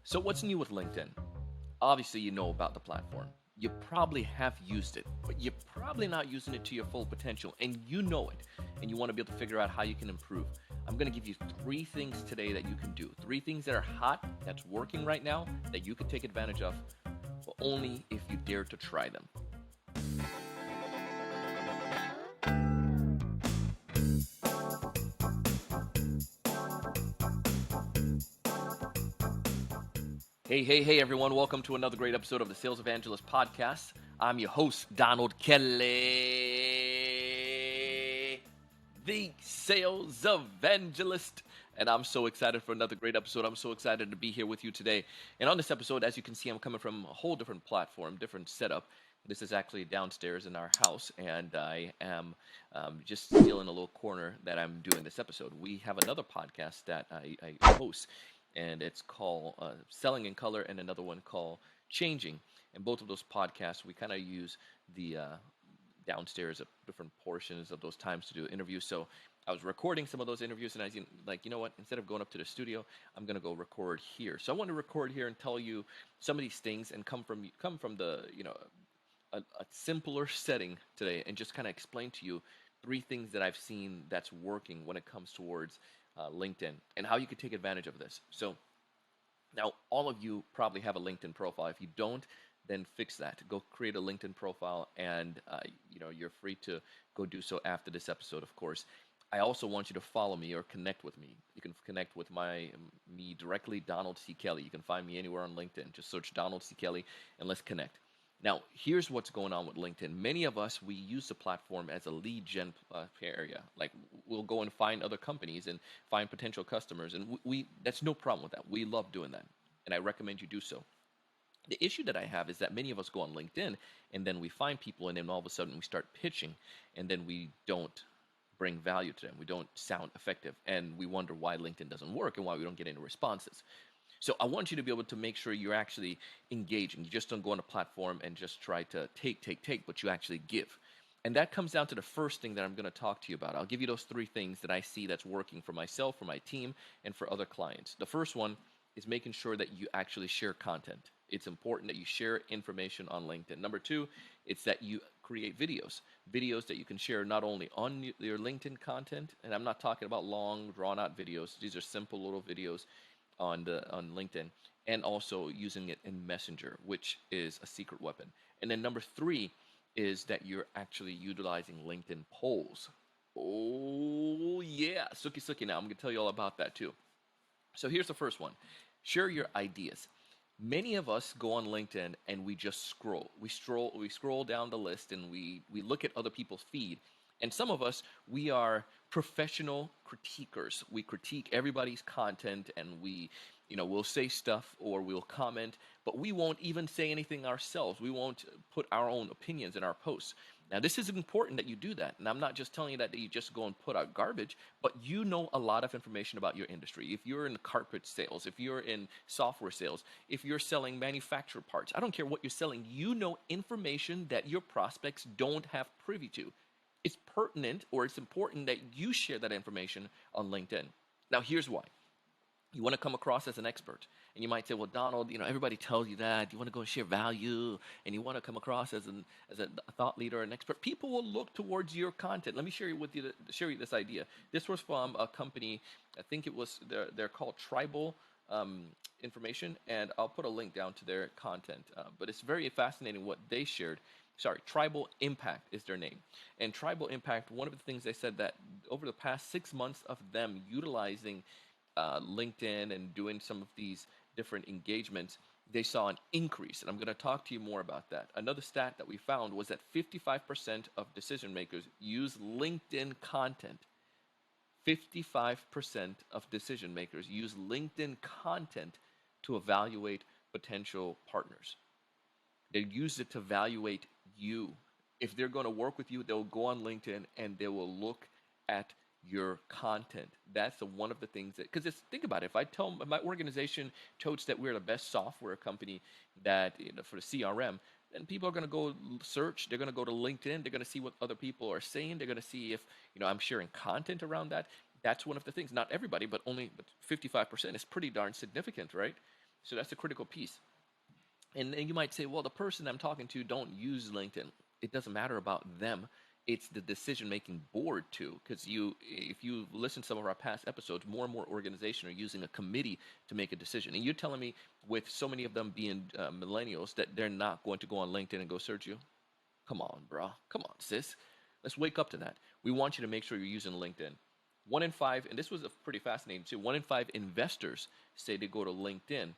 So, what's new with LinkedIn? Obviously, you know about the platform. You probably have used it, but you're probably not using it to your full potential, and you know it, and you want to be able to figure out how you can improve. I'm going to give you three things today that you can do. Three things that are hot, that's working right now, that you can take advantage of, but only if you dare to try them. Hey, everyone. Welcome to another great episode of the Sales Evangelist Podcast. I'm your host, Donald Kelly, the Sales Evangelist. And I'm so excited for another great episode. I'm so excited to be here with you today. And on this episode, as you can see, I'm coming from a whole different platform, different setup. This is actually downstairs in our house, and I am just still in a little corner that I'm doing this episode. We have another podcast that I host, and it's called Selling in Color, and another one called Changing. And both of those podcasts, we kind of use the downstairs of different portions of those times to do interviews. So I was recording some of those interviews, and I was like, you know what? Instead of going up to the studio, I'm gonna go record here. So I want to record here and tell you some of these things, and come from the a simpler setting today, and just kind of explain to you three things that I've seen that's working when it comes towards LinkedIn, and how you can take advantage of this. So now, all of you probably have a LinkedIn profile. If you don't, then fix that. Go create a LinkedIn profile, and you're free to go do so after this episode, of course. I also want you to follow me or connect with me. You can connect with me directly, Donald C. Kelly. You can find me anywhere on LinkedIn. Just search Donald C. Kelly, and let's connect. Now, here's what's going on with LinkedIn. Many of us, we use the platform as a lead gen area. Like, we'll go and find other companies and find potential customers, and we that's no problem with that. We love doing that, and I recommend you do so. The issue that I have is that many of us go on LinkedIn, and then we find people, and then all of a sudden we start pitching, and then we don't bring value to them. We don't sound effective, and we wonder why LinkedIn doesn't work and why we don't get any responses. So I want you to be able to make sure you're actually engaging. You just don't go on a platform and just try to take, but you actually give. And that comes down to the first thing that I'm going to talk to you about. I'll give you those three things that I see that's working for myself, for my team, and for other clients. The first one is making sure that you actually share content. It's important that you share information on LinkedIn. Number two, it's that you create videos that you can share not only on your LinkedIn content, and I'm not talking about long, drawn-out videos. These are simple little videos on LinkedIn, and also using it in Messenger, which is a secret weapon. And then number three is that you're actually utilizing LinkedIn polls. Oh yeah, suki now. I'm gonna tell you all about that too. So here's the first one. Share your ideas. Many of us go on LinkedIn and we just scroll. We scroll down the list, and we look at other people's feed. And some of us, we are professional critiquers. We critique everybody's content, and we'll say stuff or we'll comment, but we won't even say anything ourselves. We won't put our own opinions in our posts. Now, this is important that you do that. And I'm not just telling you that you just go and put out garbage, but you know a lot of information about your industry. If you're in carpet sales, if you're in software sales, if you're selling manufactured parts, I don't care what you're selling, you know information that your prospects don't have privy to. It's pertinent, or it's important that you share that information on LinkedIn. Now, here's why. You want to come across as an expert. And you might say, well, Donald, everybody tells you that. You want to go and share value, and you want to come across as a thought leader, an expert. People will look towards your content. Let me share you this idea. This was from a company, I think they're called Tribal Information, and I'll put a link down to their content. But it's very fascinating what they shared. Tribal Impact is their name. And Tribal Impact, one of the things they said, that over the past 6 months of them utilizing LinkedIn and doing some of these different engagements, they saw an increase. And I'm going to talk to you more about that. Another stat that we found was that 55% of decision makers use LinkedIn content. 55% of decision makers use LinkedIn content to evaluate potential partners. They use it to evaluate you. If they're going to work with you, they'll go on LinkedIn and they will look at your content. That's one of the things that, because think about it, if I tell my organization totes that we're the best software company that for the CRM, then people are going to go search. They're going to go to LinkedIn. They're going to see what other people are saying. They're going to see if I'm sharing content around that. That's one of the things. Not everybody, but 55% is pretty darn significant, right? So that's a critical piece. And then you might say, well, the person I'm talking to don't use LinkedIn. It doesn't matter about them. It's the decision-making board too, because if you listen to some of our past episodes, more and more organizations are using a committee to make a decision. And you're telling me, with so many of them being millennials, that they're not going to go on LinkedIn and go search you? Come on, bro. Come on, sis. Let's wake up to that. We want you to make sure you're using LinkedIn. 1 in 5, and this was a pretty fascinating too. 1 in 5 investors say they go to LinkedIn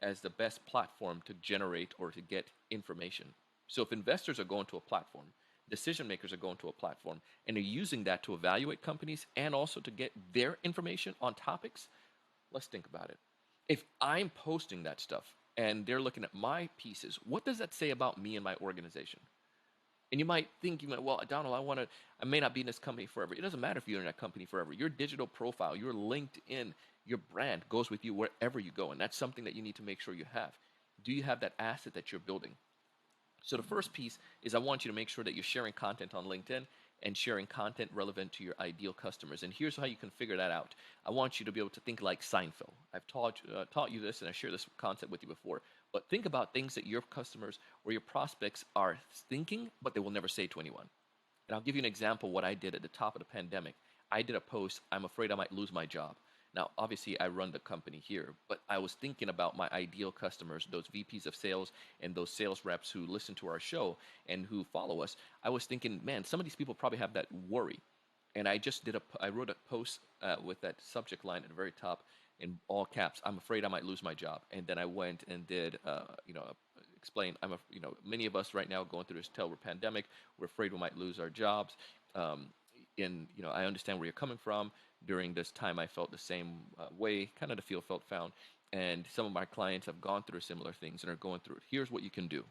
as the best platform to generate or to get information. So if investors are going to a platform, decision makers are going to a platform, and they're using that to evaluate companies and also to get their information on topics, let's think about it. If I'm posting that stuff and they're looking at my pieces, what does that say about me and my organization? And you might think, well, Donald, I may not be in this company forever. It doesn't matter if you're in that company forever. Your digital profile, your LinkedIn, your brand goes with you wherever you go. And that's something that you need to make sure you have. Do you have that asset that you're building? So the first piece is I want you to make sure that you're sharing content on LinkedIn and sharing content relevant to your ideal customers. And here's how you can figure that out. I want you to be able to think like Seinfeld. I've taught you this, and I shared this concept with you before. But think about things that your customers or your prospects are thinking, but they will never say to anyone. And I'll give you an example of what I did at the top of the pandemic. I did a post, I'm afraid I might lose my job. Now, obviously, I run the company here, but I was thinking about my ideal customers, those VPs of sales and those sales reps who listen to our show and who follow us. I was thinking, man, some of these people probably have that worry. And I wrote a post with that subject line at the very top in all caps. I'm afraid I might lose my job. And then I went and did, explain. Many of us right now going through this terrible pandemic. We're afraid we might lose our jobs. I understand where you're coming from. During this time, I felt the same way, kind of the feel, felt, found. And some of my clients have gone through similar things and are going through it. Here's what you can do.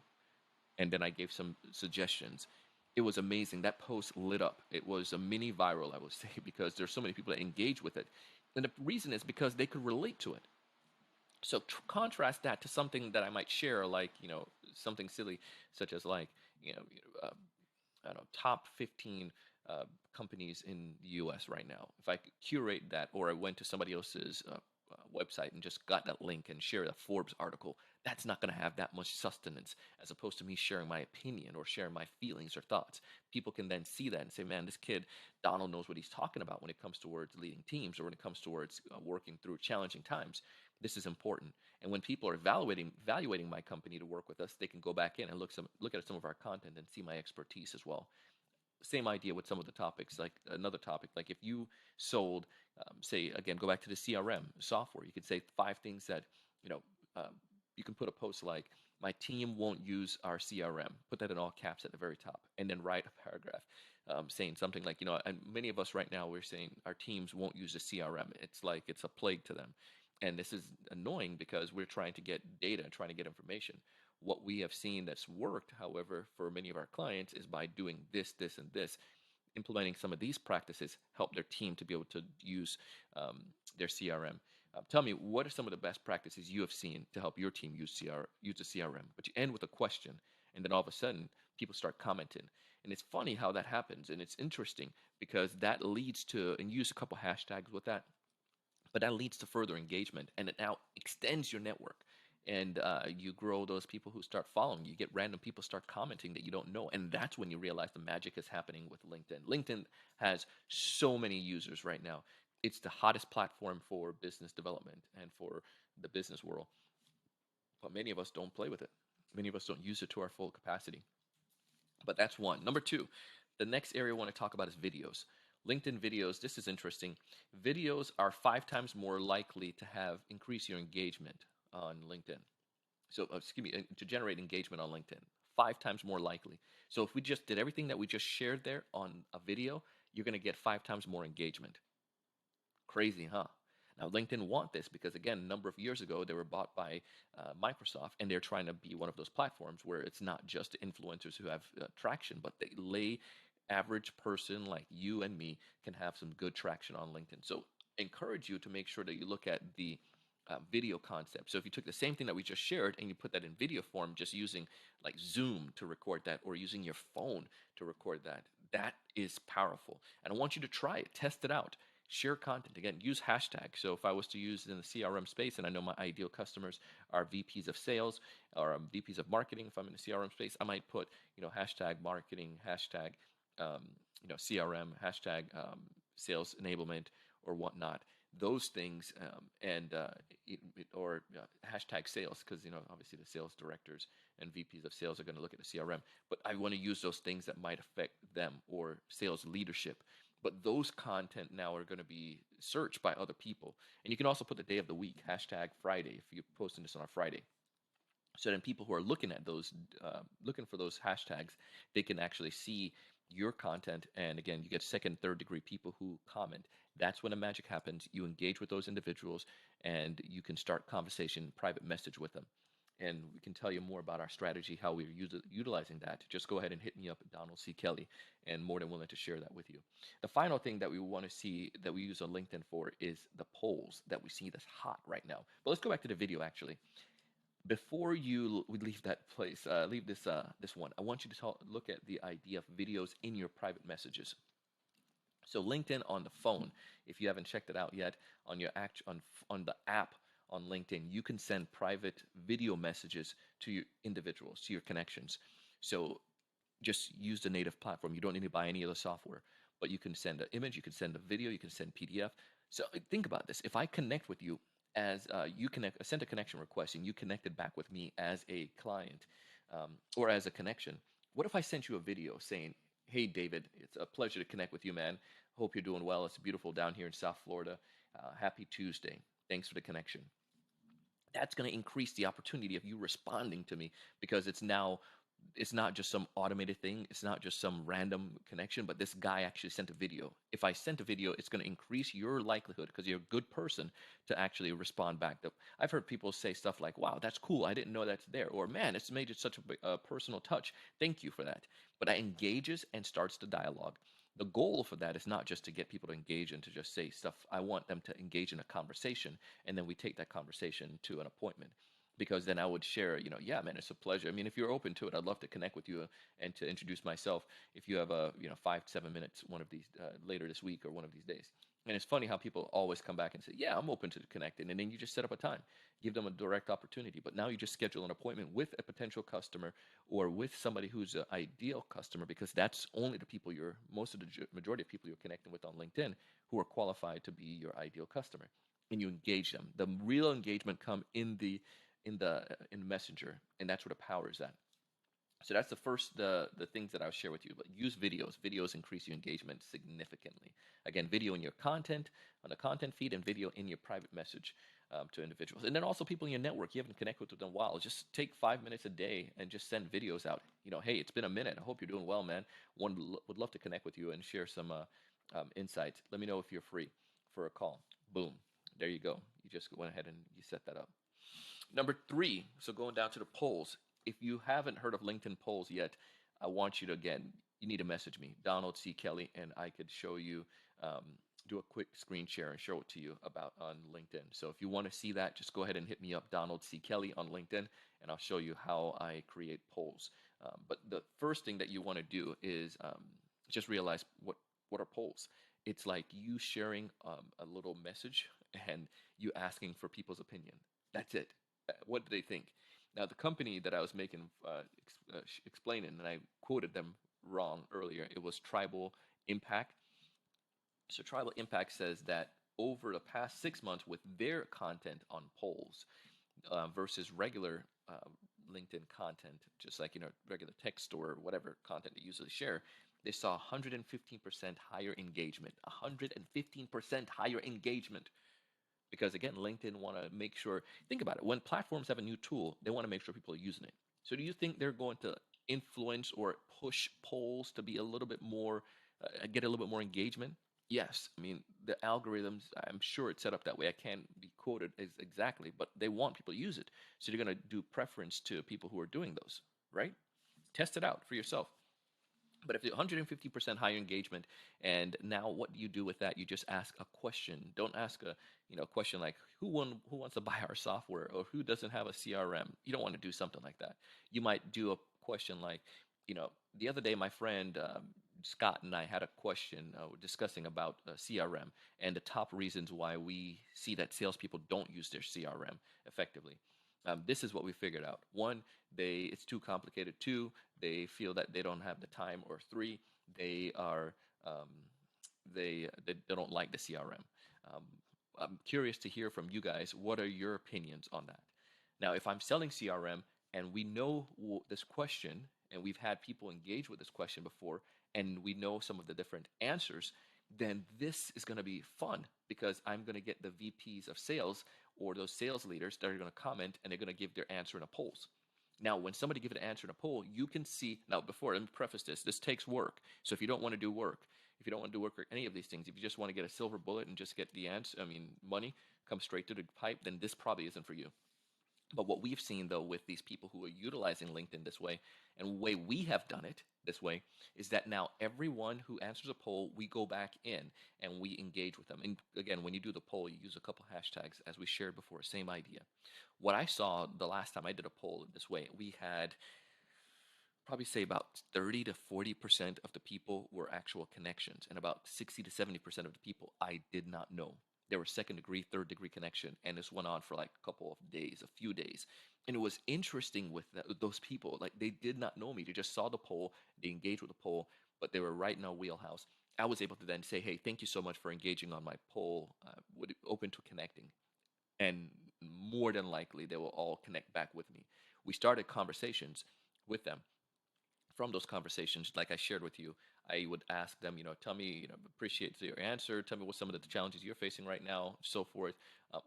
And then I gave some suggestions. It was amazing. That post lit up. It was a mini viral, I would say, because there's so many people that engage with it. And the reason is because they could relate to it. So contrast that to something that I might share, like, something silly, such as like, I don't know, top 15 companies in the U.S. right now. If I could curate that, or I went to somebody else's website and just got that link and shared a Forbes article, that's not going to have that much sustenance as opposed to me sharing my opinion or sharing my feelings or thoughts. People can then see that and say, man, this kid, Donald, knows what he's talking about when it comes towards leading teams or when it comes towards working through challenging times. This is important. And when people are evaluating my company to work with us, they can go back in and look at some of our content and see my expertise as well. Same idea with some of the topics, like another topic, like if you sold, say, again, go back to the CRM software, you could say 5 things that, uh, you can put a post like, my team won't use our CRM, put that in all caps at the very top, and then write a paragraph saying something like, and many of us right now, we're saying our teams won't use the CRM. It's like it's a plague to them. And this is annoying because we're trying to get data and trying to get information. What we have seen that's worked, however, for many of our clients is by doing this, this, and this. Implementing some of these practices help their team to be able to use their CRM. Tell me, what are some of the best practices you have seen to help your team use the CRM? But you end with a question, and then all of a sudden, people start commenting. And it's funny how that happens, and it's interesting because that leads to, and use a couple hashtags with that, but that leads to further engagement, and it now extends your network. And you grow those people who start following. You get random people start commenting that you don't know, and that's when you realize the magic is happening with LinkedIn. LinkedIn has so many users right now. It's the hottest platform for business development and for the business world. But many of us don't play with it. Many of us don't use it to our full capacity. But that's one. Number 2, the next area I want to talk about is videos. LinkedIn videos, this is interesting. Videos are 5 times more likely to increase your engagement on LinkedIn. So, to generate engagement on LinkedIn, 5 times more likely. So if we just did everything that we just shared there on a video, you're going to get 5 times more engagement. Crazy, huh? Now, LinkedIn want this because, again, a number of years ago, they were bought by Microsoft, and they're trying to be one of those platforms where it's not just influencers who have traction, but average person like you and me can have some good traction on LinkedIn. So encourage you to make sure that you look at the video concept. So if you took the same thing that we just shared and you put that in video form, just using like Zoom to record that or using your phone to record that, that is powerful. And I want you to try it, test it out. Share content. Again, use hashtags. So if I was to use it in the CRM space, and I know my ideal customers are VPs of sales or VPs of marketing, if I'm in the CRM space, I might put, hashtag marketing, hashtag, CRM, hashtag sales enablement or whatnot. Those things, or hashtag sales, because obviously the sales directors and VPs of sales are going to look at the CRM, but I want to use those things that might affect them or sales leadership. But those content now are going to be searched by other people, and you can also put the day of the week, hashtag Friday, if you're posting this on a Friday. So then people who are looking at those, looking for those hashtags, they can actually see your content. And again, you get second, third degree people who comment. That's when the magic happens. You engage with those individuals and you can start conversation, private message with them. And we can tell you more about our strategy, how we're utilizing that. Just go ahead and hit me up at Donald C. Kelly, and more than willing to share that with you. The final thing that we want to see that we use on LinkedIn for is the polls that we see that's hot right now. But let's go back to the video actually. Before we leave that place, leave this one, I want you to look at the idea of videos in your private messages. So LinkedIn on the phone, if you haven't checked it out yet, on your on the app on LinkedIn, you can send private video messages to your individuals, to your connections. So just use the native platform. You don't need to buy any other software, but you can send an image, you can send a video, you can send PDF. So think about this. If I connect with you as sent a connection request and you connected back with me as a client or as a connection, what if I sent you a video saying, hey, David, it's a pleasure to connect with you, man. Hope you're doing well. It's beautiful down here in South Florida. Happy Tuesday. Thanks for the connection. That's going to increase the opportunity of you responding to me, because it's not just some automated thing. It's not just some random connection, but this guy actually sent a video. If I sent a video, it's going to increase your likelihood, because you're a good person, to actually respond back. I've heard people say stuff like, wow, that's cool. I didn't know that's there. Or, man, it's made it such a personal touch. Thank you for that. But that engages and starts the dialogue. The goal for that is not just to get people to engage and to just say stuff. I want them to engage in a conversation, and then we take that conversation to an appointment. Because then I would share, yeah, man, it's a pleasure. I mean, if you're open to it, I'd love to connect with you and to introduce myself. If you have 5-7 minutes, one of these later this week or one of these days. And it's funny how people always come back and say, yeah, I'm open to connecting. And then you just set up a time, give them a direct opportunity. But now you just schedule an appointment with a potential customer or with somebody who's an ideal customer, because that's only the people most of the majority of people you're connecting with on LinkedIn who are qualified to be your ideal customer. And you engage them. The real engagement come in the Messenger, and that's where the power is at. So that's the things that I'll share with you. But use videos. Videos increase your engagement significantly. Again, video in your content, on the content feed, and video in your private message to individuals. And then also people in your network you haven't connected with in a while. Just take 5 minutes a day and just send videos out. Hey, it's been a minute. I hope you're doing well, man. Would love to connect with you and share some insights. Let me know if you're free for a call. Boom. There you go. You just went ahead and you set that up. Number 3, so going down to the polls. If you haven't heard of LinkedIn polls yet, I want you to, again, you need to message me, Donald C. Kelly, and I could show you, do a quick screen share and show it to you on LinkedIn. So if you want to see that, just go ahead and hit me up, Donald C. Kelly on LinkedIn, and I'll show you how I create polls. But the first thing that you want to do is just realize what are polls. It's like you sharing a little message and you asking for people's opinion. That's it. What do they think? Now, the company that I was explaining, and I quoted them wrong earlier, it was Tribal Impact. So Tribal Impact says that over the past 6 months with their content on polls versus regular LinkedIn content, just like regular text or whatever content they usually share, they saw 115% higher engagement. 115% higher engagement. Because again, LinkedIn want to make sure, think about it, when platforms have a new tool, they want to make sure people are using it. So do you think they're going to influence or push polls to be a little bit more, get a little bit more engagement? Yes. I mean, the algorithms, I'm sure it's set up that way. I can't be quoted exactly, but they want people to use it. So they're going to do preference to people who are doing those, right? Test it out for yourself. But if you're 150% higher engagement, and now what do you do with that? You just ask a question. Don't ask a question like who wants to buy our software, or who doesn't have a CRM. You don't want to do something like that. You might do a question like, the other day my friend Scott and I had a question discussing about CRM and the top reasons why we see that salespeople don't use their CRM effectively. This is what we figured out. One, it's too complicated. Two, they feel that they don't have the time. Or three, they are um, they don't like the CRM. Um, I'm curious to hear from you guys. What are your opinions on that? Now, if I'm selling CRM and we know this question, and we've had people engage with this question before, and we know some of the different answers, then this is going to be fun because I'm going to get the VPs of sales or those sales leaders that are going to comment and they're going to give their answer in a polls. Now, when somebody gives an answer in a poll, you can see. Now, let me preface this takes work. So if you don't want to do work, if you don't want to do work or any of these things, if you just want to get a silver bullet and just get the answer, money come straight to the pipe, then this probably isn't for you. But what we've seen, though, with these people who are utilizing LinkedIn this way, and the way we have done it this way, is that now everyone who answers a poll, we go back in and we engage with them. And again, when you do the poll, you use a couple hashtags, as we shared before, same idea. What I saw the last time I did a poll this way, we had probably say about 30 to 40% of the people were actual connections, and about 60 to 70% of the people I did not know. They were second degree, third degree connection, and this went on for like a couple of days, a few days. And it was interesting with those people, like they did not know me. They just saw the poll, they engaged with the poll, but they were right in our wheelhouse. I was able to then say, hey, thank you so much for engaging on my poll. Open to connecting. And more than likely, they will all connect back with me. We started conversations with them. From those conversations, like I shared with you, I would ask them, tell me, appreciate your answer. Tell me what some of the challenges you're facing right now, so forth.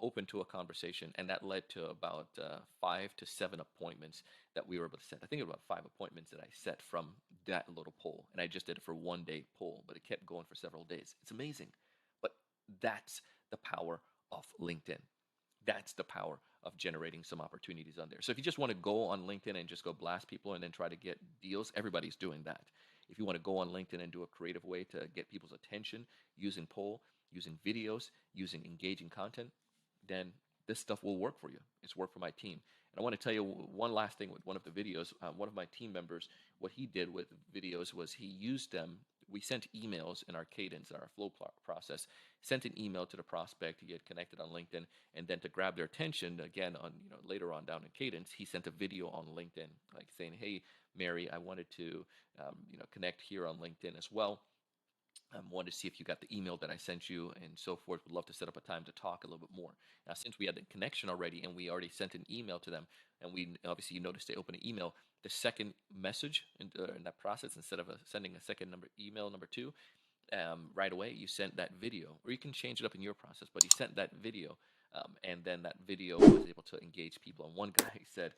Open to a conversation, and that led to about 5 to 7 appointments that we were able to set. I think it was about 5 appointments that I set from that little poll, and I just did it for 1 day poll, but it kept going for several days. It's amazing, but that's the power of LinkedIn. That's the power of generating some opportunities on there. So if you just want to go on LinkedIn and just go blast people and then try to get deals, everybody's doing that. If you want to go on LinkedIn and do a creative way to get people's attention using poll, using videos, using engaging content, then this stuff will work for you. It's worked for my team. And I want to tell you one last thing with one of the videos. One of my team members, what he did with videos was he used them. We sent emails in our cadence, our flow process, sent an email to the prospect he had connected on LinkedIn, and then to grab their attention, again, on later on down in cadence, he sent a video on LinkedIn, like saying, hey, Mary, I wanted to connect here on LinkedIn as well. Wanted to see if you got the email that I sent you and so forth. Would love to set up a time to talk a little bit more. Now, since we had the connection already and we already sent an email to them, and we obviously, you noticed they opened an email, the second message in that process, instead of sending a second email number 2, right away, you sent that video, or you can change it up in your process, but he sent that video. And then that video was able to engage people. And one guy said,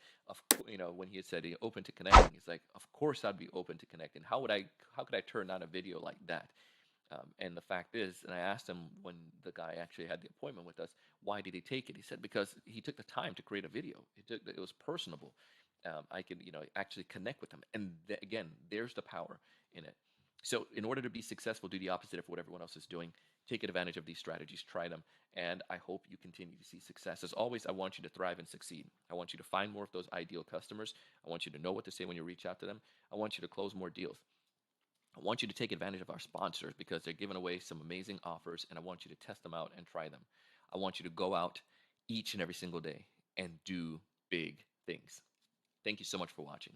when he had said he open to connecting, he's like, of course I'd be open to connecting. How could I turn down a video like that? And the fact is, and I asked him when the guy actually had the appointment with us, why did he take it? He said, because he took the time to create a video. It was personable. I could, actually connect with them. And again, there's the power in it. So in order to be successful, do the opposite of what everyone else is doing. Take advantage of these strategies, try them, and I hope you continue to see success. As always, I want you to thrive and succeed. I want you to find more of those ideal customers. I want you to know what to say when you reach out to them. I want you to close more deals. I want you to take advantage of our sponsors because they're giving away some amazing offers, and I want you to test them out and try them. I want you to go out each and every single day and do big things. Thank you so much for watching.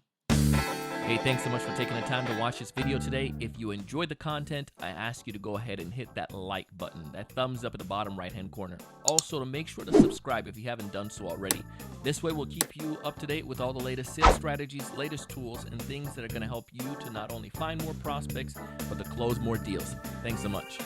Hey, thanks so much for taking the time to watch this video today. If you enjoyed the content, I ask you to go ahead and hit that like button, that thumbs up at the bottom right-hand corner. Also, to make sure to subscribe if you haven't done so already. This way, we'll keep you up to date with all the latest sales strategies, latest tools, and things that are going to help you to not only find more prospects, but to close more deals. Thanks so much.